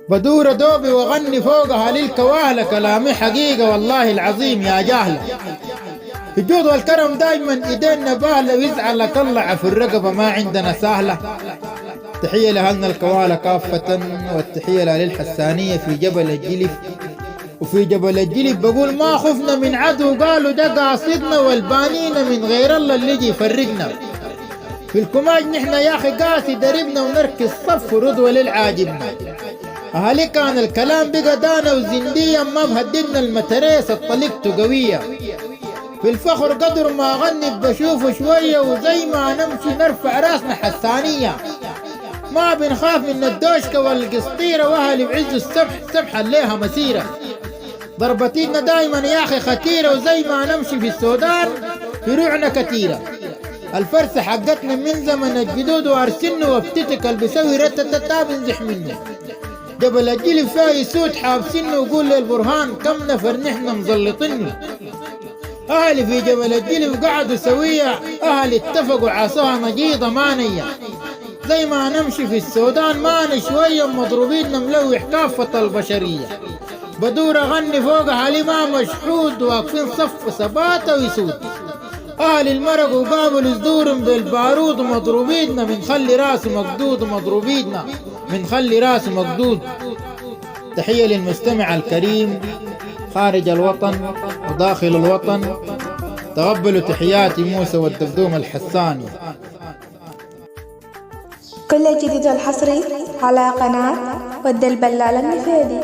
بدور دوبي واغني فوقها للكواهلة، كلامي حقيقة والله العظيم يا جاهلة. الجود والكرم دايما ايدينا باهلة، ويزعلك الله في الرقبة ما عندنا سهلة. تحية لأهلنا الكوالة كافة، والتحية للحسانية في جبل الجلف. وفي جبل الجلف بقول ما خفنا من عدو، قالوا ده قاصدنا، والبانينا من غير الله اللي يجي يفرقنا. في الكماج نحن يا اخي قاسي دربنا، ونركز صف رضوة للعاجبنا. اهالي كان الكلام بقى دانا وزنديا، ما بهددنا المتريس الطليقته قوية. في الفخر قدر ما اغني بشوفه شوية، وزي ما نمشي نرفع راسنا حسانية. ما بنخاف من الدوشكة والقسطيرة، واهلي بعز السبح سبحا ليها مسيرة. ضربتينا دايما يا اخي خطيرة، وزي ما نمشي في السودان فروعنا كثيرة. الفرسة حقتنا من زمن الجدود وارسنه، وابتتك اللي بيسوي رتتتا بنزح منه. جبل الجلف فاي سود حابسنه، وقول للبرهان كم نفر نحن مزلطنه. اهلي في جبل الجلف قعدوا سوية، اهلي اتفقوا عصاها نجيضة مانية. زي ما نمشي في السودان ماني شوية، مضروبين ملوح كافة البشرية. بدور اغني فوقها الامام مشحود، واقفين صف ثباتة ويسود. اهل المرق وقابلوا صدورهم بالبارود، ومضروبيننا من خلي راسه مقدود، ومضروبيننا من خلي راسه مقدود. تحية للمستمع الكريم خارج الوطن وداخل الوطن. تقبلوا تحياتي موسى والدبدوم الحساني. كل الجديد والحصري على قناة ود البلال النفيدي.